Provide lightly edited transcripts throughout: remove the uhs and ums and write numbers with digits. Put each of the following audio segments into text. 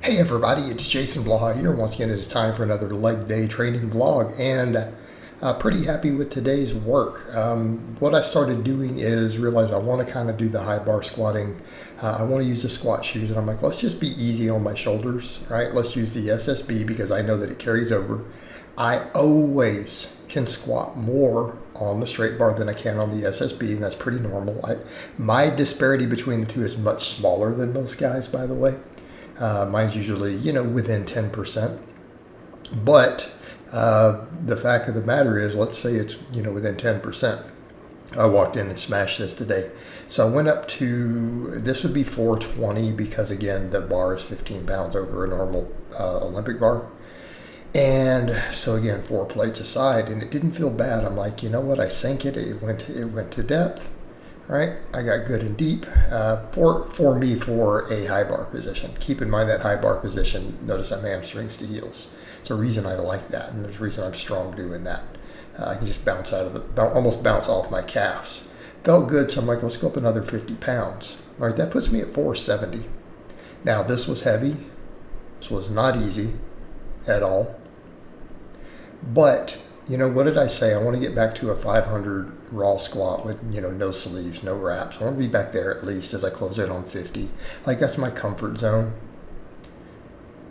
Hey everybody, it's Jason Blaha here. Once again, it is time for another leg day training vlog, and pretty happy with today's work. What I started doing is realize I want to kind of do the high bar squatting. I want to use the squat shoes, and I'm like, let's just be easy on my shoulders, right? Let's use the SSB because I know that it carries over. I always can squat more on the straight bar than I can on the SSB, and that's pretty normal. My disparity between the two is much smaller than most guys, by the way. Mine's usually, within 10%. But the fact of the matter is, let's say it's, within 10%. I walked in and smashed this today. So I went up to, this would be 420 because, again, the bar is 15 pounds over a normal Olympic bar. And so, again, 4 plates aside, and it didn't feel bad. I'm like, you know what? I sank it. It went to depth. Right, I got good and deep for me for a high bar position. Keep in mind that high bar position, notice I'm hamstrings to heels. It's a reason I like that, and there's a reason I'm strong doing that. I can just bounce out of almost bounce off my calves. Felt good, so I'm like, let's go up another 50 pounds. All right, that puts me at 470. Now, this was heavy. This was not easy at all. But what did I say? I want to get back to a 500 raw squat with, no sleeves, no wraps. I want to be back there at least as I close in on 50. Like, that's my comfort zone.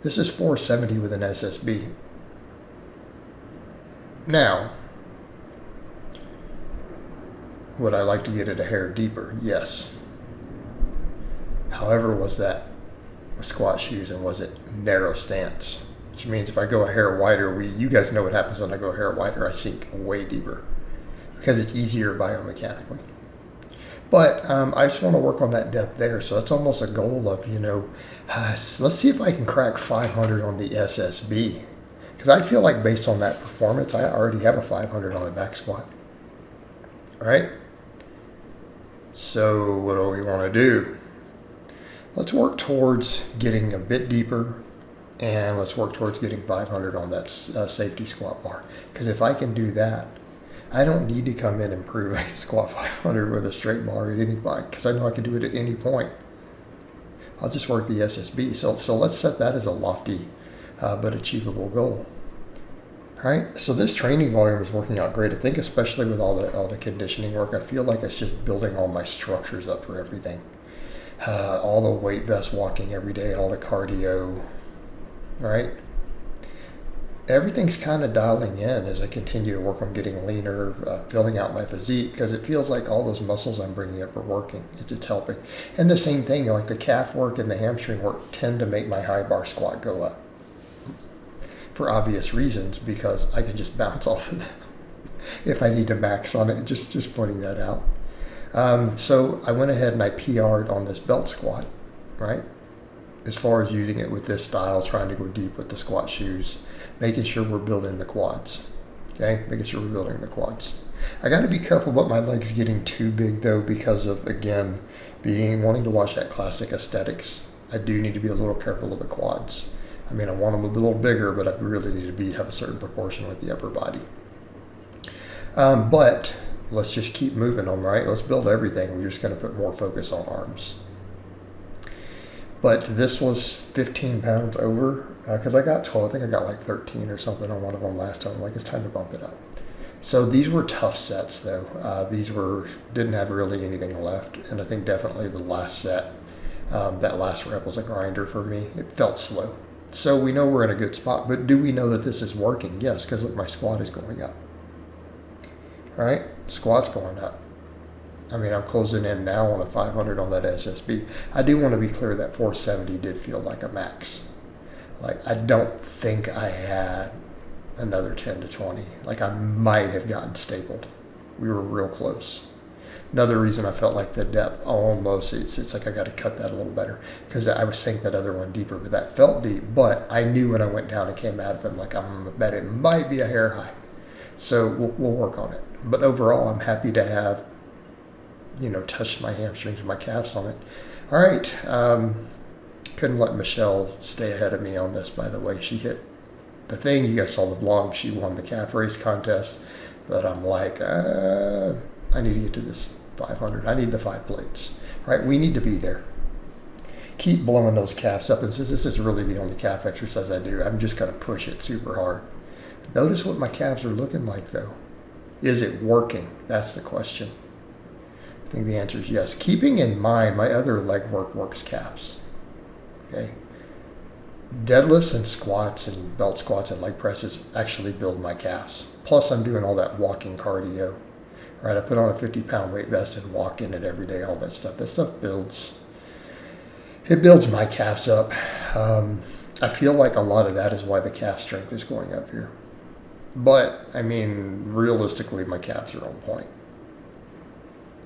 This is 470 with an SSB. Now, would I like to get it a hair deeper? Yes. However, was that with squat shoes, and was it narrow stance? Which means if I go a hair wider, you guys know what happens when I go a hair wider. I sink way deeper because it's easier biomechanically. But I just want to work on that depth there. So that's almost a goal of, let's see if I can crack 500 on the SSB. Because I feel like based on that performance, I already have a 500 on the back squat. All right? So what do we want to do? Let's work towards getting a bit deeper. And let's work towards getting 500 on that safety squat bar. Because if I can do that, I don't need to come in and prove I can squat 500 with a straight bar at any point. Because I know I can do it at any point. I'll just work the SSB. So let's set that as a lofty but achievable goal. All right. So this training volume is working out great. I think especially with all the conditioning work, I feel like it's just building all my structures up for everything. All the weight vest walking every day, all the cardio. Right? Everything's kind of dialing in as I continue to work on getting leaner, filling out my physique, because it feels like all those muscles I'm bringing up are working. It's just helping. And the same thing, like the calf work and the hamstring work tend to make my high bar squat go up. For obvious reasons, because I can just bounce off of them if I need to max on it, just pointing that out. So I went ahead and I PR'd on this belt squat, right? As far as using it with this style, trying to go deep with the squat shoes, making sure we're building the quads, okay? Making sure we're building the quads. I got to be careful about my legs getting too big, though, because of, again, wanting to watch that classic aesthetics. I do need to be a little careful of the quads. I mean, I want them a little bigger, but I really need to have a certain proportion with the upper body. But let's just keep moving on, right? Let's build everything. We're just going to put more focus on arms. But this was 15 pounds over because I got 12. I think I got like 13 or something on one of them last time. Like, it's time to bump it up. So these were tough sets, though. Didn't have really anything left. And I think definitely the last set, that last rep was a grinder for me. It felt slow. So we know we're in a good spot. But do we know that this is working? Yes, because look, my squat is going up. All right? Squat's going up. I mean, I'm closing in now on a 500 on that SSB. I do want to be clear that 470 did feel like a max. Like, I don't think I had another 10 to 20. Like, I might have gotten stapled. We were real close. Another reason I felt like the depth almost, it's like I got to cut that a little better because I would sink that other one deeper, but that felt deep. But I knew when I went down and came out of it, I'm like, I bet it might be a hair high. So we'll work on it. But overall, I'm happy to have touched my hamstrings and my calves on it. All right. Couldn't let Michelle stay ahead of me on this, by the way. She hit the thing. You guys saw the vlog. She won the calf race contest. But I'm like, I need to get to this 500. I need the 5 plates. Right? We need to be there. keep blowing those calves up. And since this is really the only calf exercise I do, I'm just going to push it super hard. Notice what my calves are looking like, though. Is it working? That's the question. I think the answer is yes. Keeping in mind, my other leg work works calves. Okay. Deadlifts and squats and belt squats and leg presses actually build my calves. Plus, I'm doing all that walking cardio. Right, I put on a 50-pound weight vest and walk in it every day. All that stuff. That stuff builds. It builds my calves up. I feel like a lot of that is why the calf strength is going up here. But I mean, realistically, my calves are on point.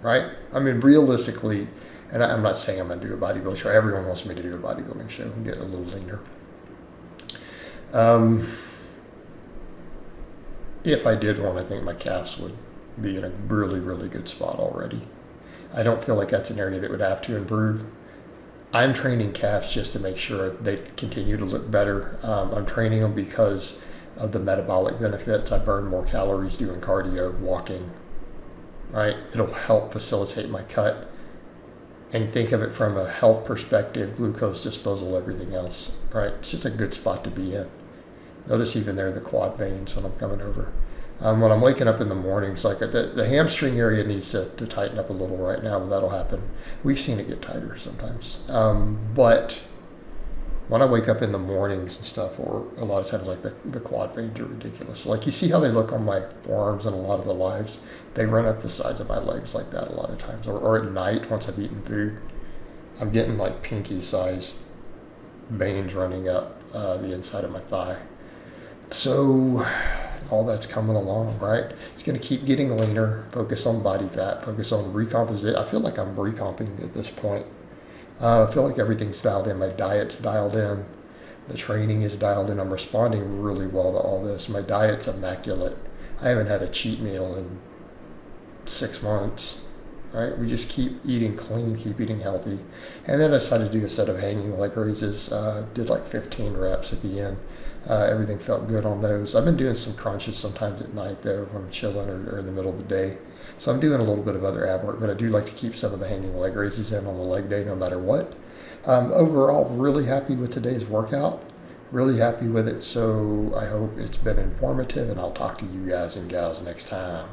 Right? I mean, realistically, and I'm not saying I'm going to do a bodybuilding show. Everyone wants me to do a bodybuilding show and get a little leaner. If I did one, I think my calves would be in a really, really good spot already. I don't feel like that's an area that would have to improve. I'm training calves just to make sure they continue to look better. I'm training them because of the metabolic benefits. I burn more calories doing cardio, walking, right? It'll help facilitate my cut. And think of it from a health perspective, glucose disposal, everything else, right? It's just a good spot to be in. Notice even there the quad veins when I'm coming over. When I'm waking up in the mornings, like the hamstring area needs to tighten up a little right now, but that'll happen. We've seen it get tighter sometimes. But when I wake up in the mornings and stuff, or a lot of times like the quad veins are ridiculous. Like you see how they look on my forearms and a lot of the lives, they run up the sides of my legs like that a lot of times. Or at night, once I've eaten food, I'm getting like pinky-sized veins running up the inside of my thigh. So all that's coming along, right? It's going to keep getting leaner, focus on body fat, focus on recomposition. I feel like I'm recomping at this point. I feel like everything's dialed in. My diet's dialed in. The training is dialed in. I'm responding really well to all this. My diet's immaculate. I haven't had a cheat meal in 6 months, right? We just keep eating clean, keep eating healthy. And then I decided to do a set of hanging leg raises. Did like 15 reps at the end. Everything felt good on those. I've been doing some crunches sometimes at night, though, when I'm chilling or in the middle of the day. So I'm doing a little bit of other ab work, but I do like to keep some of the hanging leg raises in on the leg day no matter what. Overall, really happy with today's workout. Really happy with it. So I hope it's been informative, and I'll talk to you guys and gals next time.